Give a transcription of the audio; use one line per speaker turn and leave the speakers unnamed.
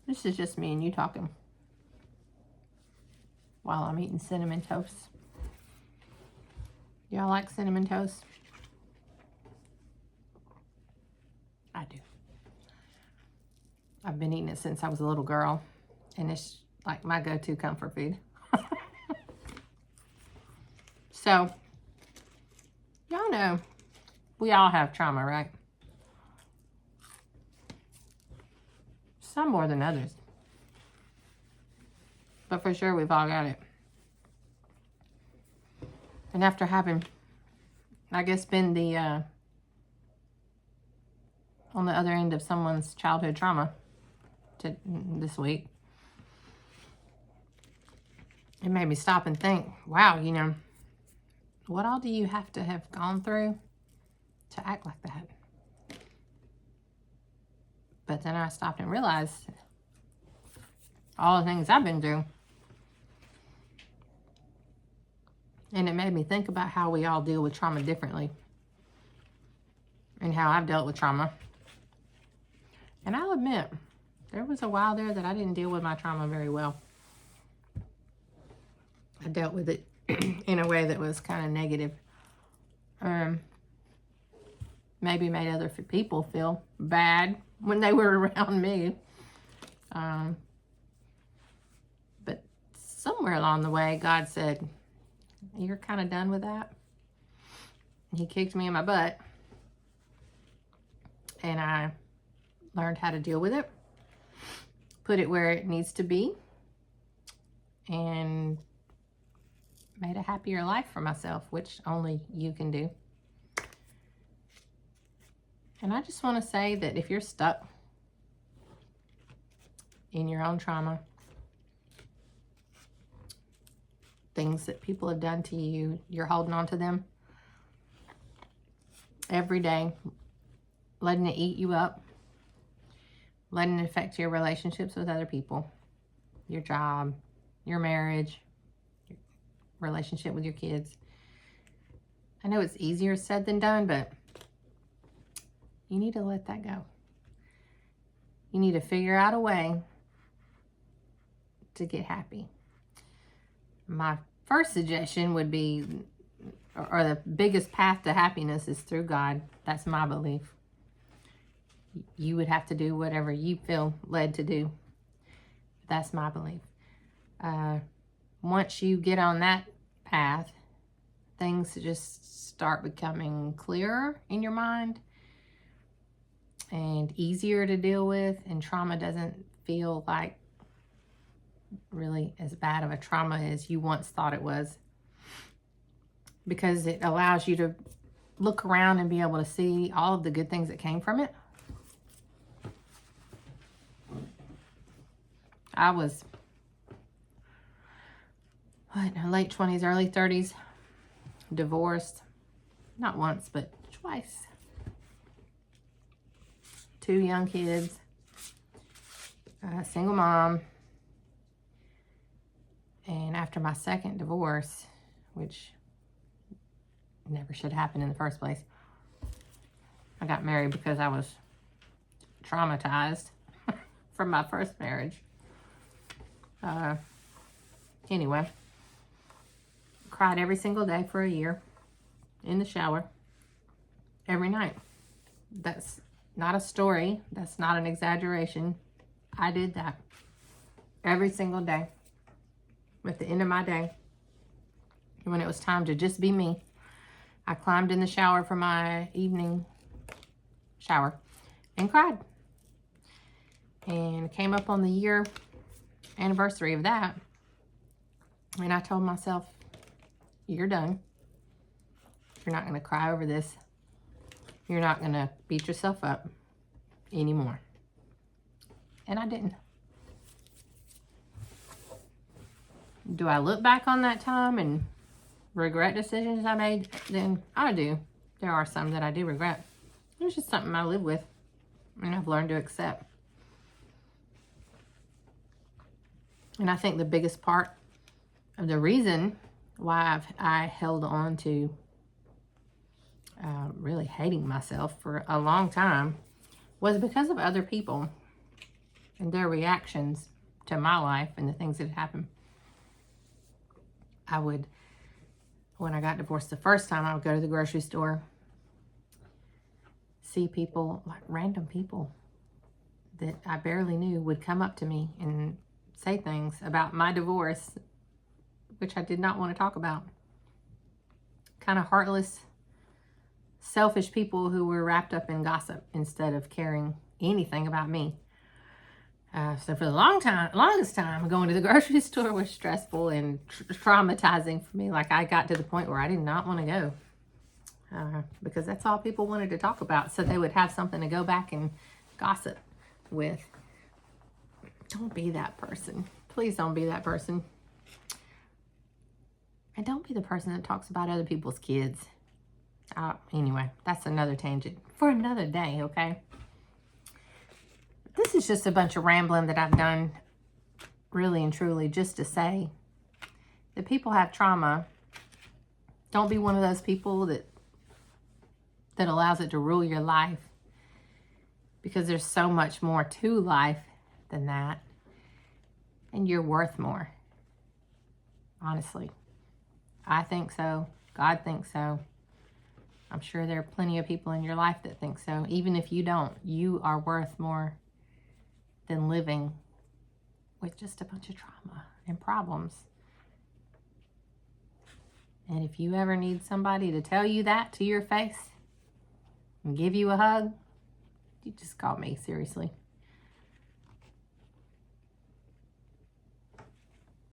This is just me and you talking while I'm eating cinnamon toast. Y'all like cinnamon toast? I do. I've been eating it since I was a little girl, and it's like my go-to comfort food. So, y'all know we all have trauma, right? Some more than others. But for sure, we've all got it. And after having, I guess, been the, on the other end of someone's childhood trauma this week, it made me stop and think, wow, you know, what all do you have to have gone through to act like that? But then I stopped and realized all the things I've been through. And it made me think about how we all deal with trauma differently. And how I've dealt with trauma. And I'll admit, there was a while there that I didn't deal with my trauma very well. I dealt with it in a way that was kind of negative. Maybe made other people feel bad when they were around me. But somewhere along the way, God said, you're kind of done with that. He kicked me in my butt. And I learned how to deal with it. Put it where it needs to be. And made a happier life for myself, which only you can do. And I just want to say that if you're stuck in your own trauma, things that people have done to you, you're holding on to them every day, letting it eat you up, letting it affect your relationships with other people, your job, your marriage, your relationship with your kids. I know it's easier said than done, but you need to let that go. You need to figure out a way to get happy. My first suggestion would be, or the biggest path to happiness is through God. That's my belief. You would have to do whatever you feel led to do. That's my belief. Once you get on that path, things just start becoming clearer in your mind and easier to deal with, and trauma doesn't feel like really as bad of a trauma as you once thought it was, because it allows you to look around and be able to see all of the good things that came from it. I was, late 20s, early 30s, divorced, not once, but twice. 2 young kids, single mom. And after my second divorce, which never should happen in the first place, I got married because I was traumatized from my first marriage. Anyway, cried every single day for a year in the shower every night. That's not a story. That's not an exaggeration. I did that every single day. At the end of my day, when it was time to just be me, I climbed in the shower for my evening shower and cried. And came up on the year anniversary of that, and I told myself, you're done. You're not going to cry over this. You're not going to beat yourself up anymore. And I didn't. Do I look back on that time and regret decisions I made? Then I do. There are some that I do regret. It's just something I live with and I've learned to accept. And I think the biggest part of the reason why I held on to really hating myself for a long time was because of other people. and their reactions to my life and the things that happened. When I got divorced the first time, I would go to the grocery store, see people, like random people that I barely knew, would come up to me and say things about my divorce, which I did not want to talk about. Kind of heartless, selfish people who were wrapped up in gossip instead of caring anything about me. So for the longest time, going to the grocery store was stressful and traumatizing for me. Like, I got to the point where I did not want to go because that's all people wanted to talk about. So they would have something to go back and gossip with. Don't be that person. Please don't be that person. And don't be the person that talks about other people's kids. Anyway, that's another tangent for another day, okay? This is just a bunch of rambling that I've done, really and truly, just to say that people have trauma. Don't be one of those people that allows it to rule your life, because there's so much more to life than that, and you're worth more. Honestly, I think so. God thinks so. I'm sure there are plenty of people in your life that think so. Even if you don't, you are worth more than living with just a bunch of trauma and problems. And if you ever need somebody to tell you that to your face and give you a hug, you just call me, seriously.